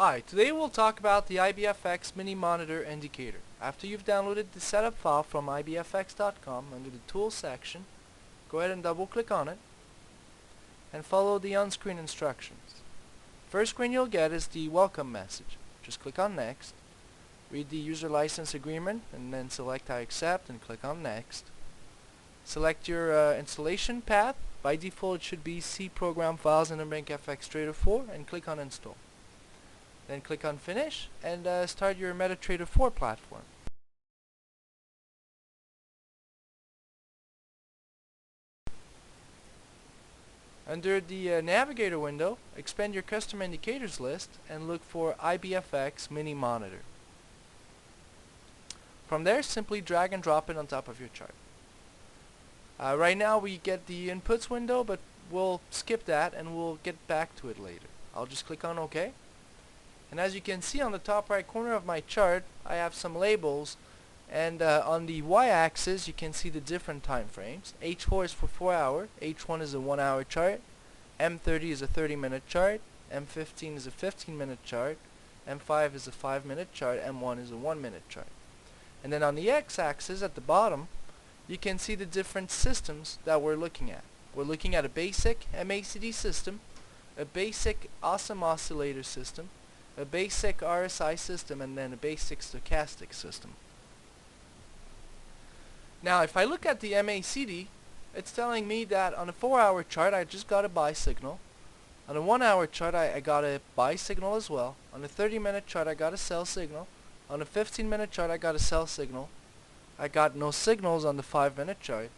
Hi, today we'll talk about the IBFX Mini Monitor Indicator. After you've downloaded the setup file from ibfx.com under the Tools section, go ahead and double click on it and follow the on-screen instructions. First screen you'll get is the welcome message. Just click on Next, read the user license agreement and then select I accept and click on Next. Select your installation path. By default it should be C Program Files Interbank FX Trader 4 and click on Install. Then click on Finish and start your MetaTrader 4 platform. Under the Navigator window, expand your custom indicators list and look for IBFX Mini Monitor. From there, simply drag and drop it on top of your chart. Right now we get the inputs window, but we'll skip that and we'll get back to it later. I'll just click on OK. And as you can see on the top right corner of my chart, I have some labels, and on the y-axis you can see the different time frames. H4 is for 4 hour, H1 is a 1 hour chart, M30 is a 30-minute chart, M15 is a 15-minute chart, M5 is a 5-minute chart, M1 is a 1-minute chart. And then on the x-axis at the bottom, you can see the different systems that we're looking at. We're looking at a basic MACD system, a basic awesome oscillator system, a basic RSI system, and then a basic stochastic system. Now if I look at the MACD, it's telling me that on a 4-hour chart I just got a buy signal. On a 1-hour chart I got a buy signal as well. On a 30-minute chart I got a sell signal. On a 15-minute chart I got a sell signal. I got no signals on the 5-minute chart,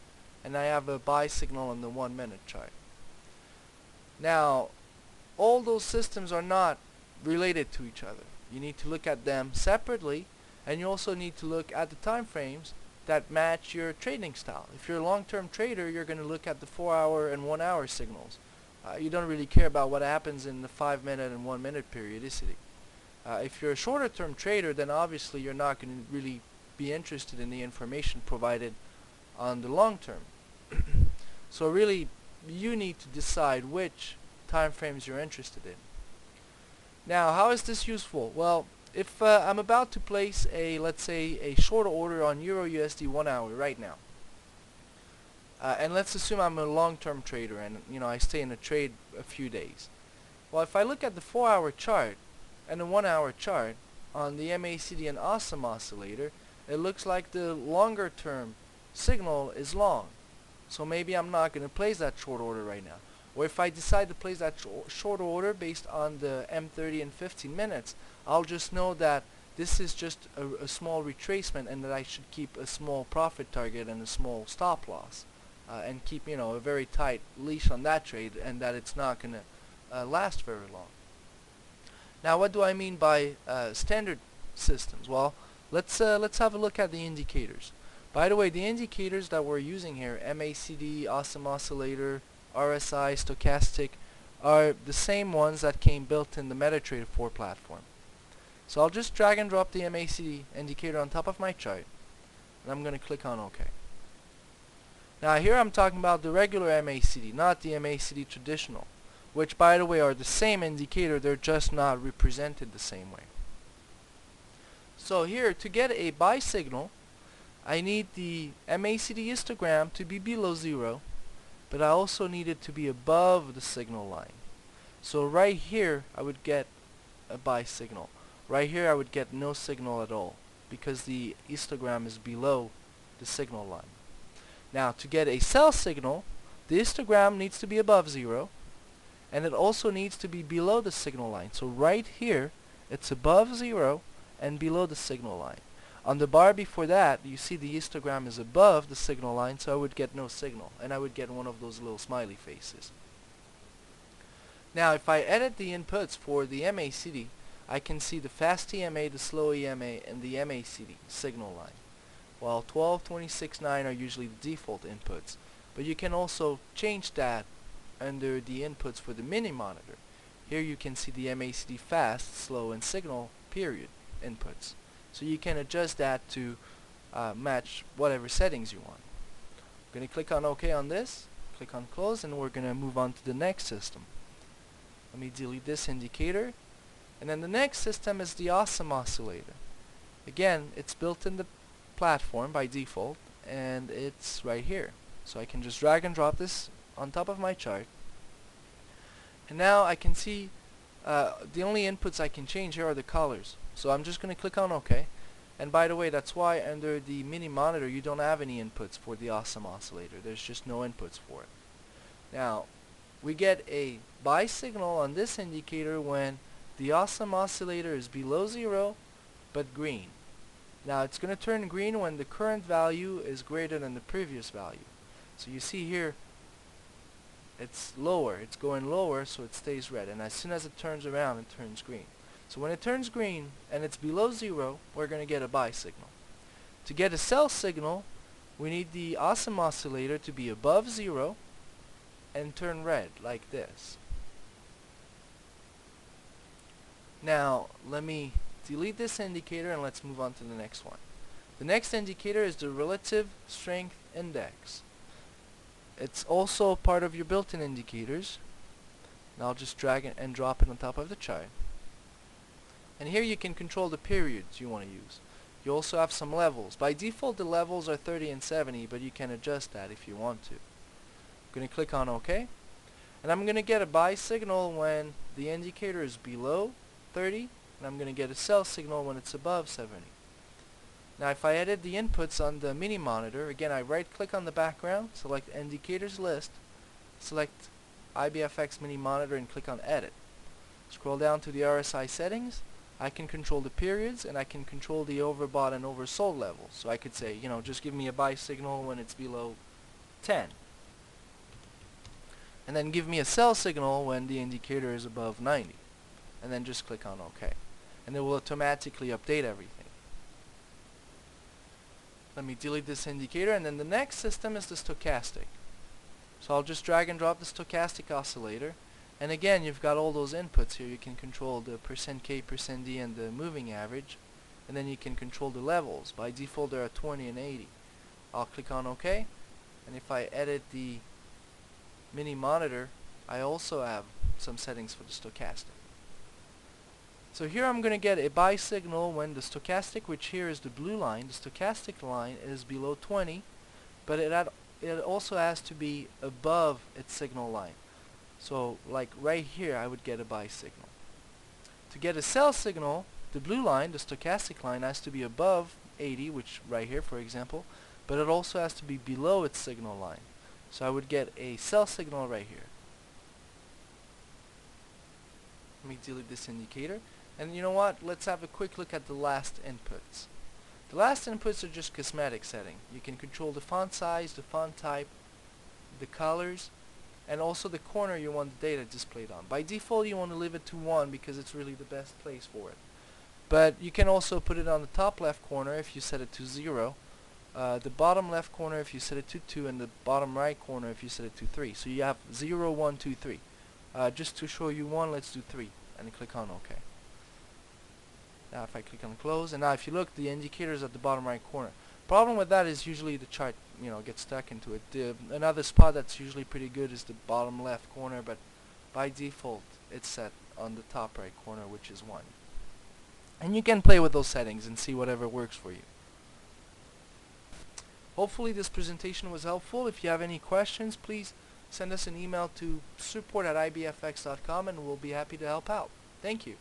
and I have a buy signal on the 1-minute chart. Now all those systems are not related to each other. You need to look at them separately, and you also need to look at the time frames that match your trading style. If you're a long-term trader, you're going to look at the 4-hour and 1-hour signals. You don't really care about what happens in the 5-minute and 1-minute periodicity. If you're a shorter-term trader, then obviously you're not going to really be interested in the information provided on the long term. So really, you need to decide which time frames you're interested in. Now, how is this useful? Well, if I'm about to place let's say a short order on Euro USD 1 hour right now, and let's assume I'm a long-term trader and I stay in a trade a few days. Well, if I look at the 4-hour chart and the 1-hour chart on the MACD and Awesome Oscillator, it looks like the longer term signal is long. So maybe I'm not going to place that short order right now. Or if I decide to place that short order based on the M30 and 15 minutes, I'll just know that this is just a small retracement and that I should keep a small profit target and a small stop loss, and keep a very tight leash on that trade, and that it's not going to last very long. Now what do I mean by standard systems? Well, let's have a look at the indicators. By the way, the indicators that we're using here, MACD, Awesome Oscillator, RSI, Stochastic, are the same ones that came built in the MetaTrader 4 platform. So I'll just drag and drop the MACD indicator on top of my chart, and I'm going to click on OK. Now here I'm talking about the regular MACD, not the MACD traditional, which by the way are the same indicator, they're just not represented the same way. So here, to get a buy signal, I need the MACD histogram to be below 0, but I also need it to be above the signal line. So right here I would get a buy signal. Right here I would get no signal at all because the histogram is below the signal line. Now to get a sell signal, the histogram needs to be above 0, and it also needs to be below the signal line. So right here it's above 0 and below the signal line. On the bar before that, you see the histogram is above the signal line, so I would get no signal, and I would get one of those little smiley faces. Now, if I edit the inputs for the MACD, I can see the fast EMA, the slow EMA, and the MACD signal line. While 12, 26, 9 are usually the default inputs, but you can also change that under the inputs for the mini monitor. Here you can see the MACD fast, slow, and signal period inputs. So you can adjust that to match whatever settings you want. I'm going to click on OK on this, click on Close, and we're going to move on to the next system. Let me delete this indicator, And then the next system is the awesome oscillator. Again, it's built in the platform by default, and it's right here. So I can just drag and drop this on top of my chart. And now I can see the only inputs I can change here are the colors. So I'm just going to click on OK. And by the way, that's why under the mini monitor you don't have any inputs for the awesome oscillator. There's just no inputs for it. Now, we get a buy signal on this indicator when the awesome oscillator is below 0 but green. Now it's going to turn green when the current value is greater than the previous value. So you see here it's lower, it's going lower, so it stays red, and as soon as it turns around it turns green. So when it turns green and it's below 0, we're going to get a buy signal. To get a sell signal, we need the awesome oscillator to be above 0 and turn red like this. Now let me delete this indicator and let's move on to the next one. The next indicator is the relative strength index. It's also part of your built-in indicators. And I'll just drag it and drop it on top of the chart. And here you can control the periods you want to use. You also have some levels. By default the levels are 30 and 70, but you can adjust that if you want to. I'm going to click on OK. And I'm going to get a buy signal when the indicator is below 30, and I'm going to get a sell signal when it's above 70. Now if I edit the inputs on the mini monitor, again I right click on the background, select indicators list, select IBFX mini monitor and click on edit. Scroll down to the RSI settings. I can control the periods and I can control the overbought and oversold levels. So I could say, just give me a buy signal when it's below 10. And then give me a sell signal when the indicator is above 90. And then just click on OK. And it will automatically update everything. Let me delete this indicator, and then the next system is the stochastic. So I'll just drag and drop the stochastic oscillator, and again you've got all those inputs here. You can control the %K, %D, and the moving average, and then you can control the levels. By default there are 20 and 80. I'll click on OK, and if I edit the mini monitor, I also have some settings for the stochastic. So here I'm going to get a buy signal when the stochastic, which here is the blue line, the stochastic line is below 20, but it also has to be above its signal line. So like right here I would get a buy signal. To get a sell signal, the blue line, the stochastic line, has to be above 80, which right here for example, but it also has to be below its signal line. So I would get a sell signal right here. Let me delete this indicator. And you know what? Let's have a quick look at the last inputs. The last inputs are just cosmetic setting. You can control the font size, the font type, the colors, and also the corner you want the data displayed on. By default you want to leave it to 1 because it's really the best place for it. But you can also put it on the top left corner if you set it to 0, the bottom left corner if you set it to 2, and the bottom right corner if you set it to 3. So you have 0, 1, 2, 3. Just to show you 1, let's do 3, and click on OK. Now if I click on close, and now if you look, the indicator is at the bottom right corner. Problem with that is usually the chart gets stuck into it. Another spot that's usually pretty good is the bottom left corner, but by default it's set on the top right corner, which is 1. And you can play with those settings and see whatever works for you. Hopefully this presentation was helpful. If you have any questions, please send us an email to support@ibfx.com and we'll be happy to help out. Thank you.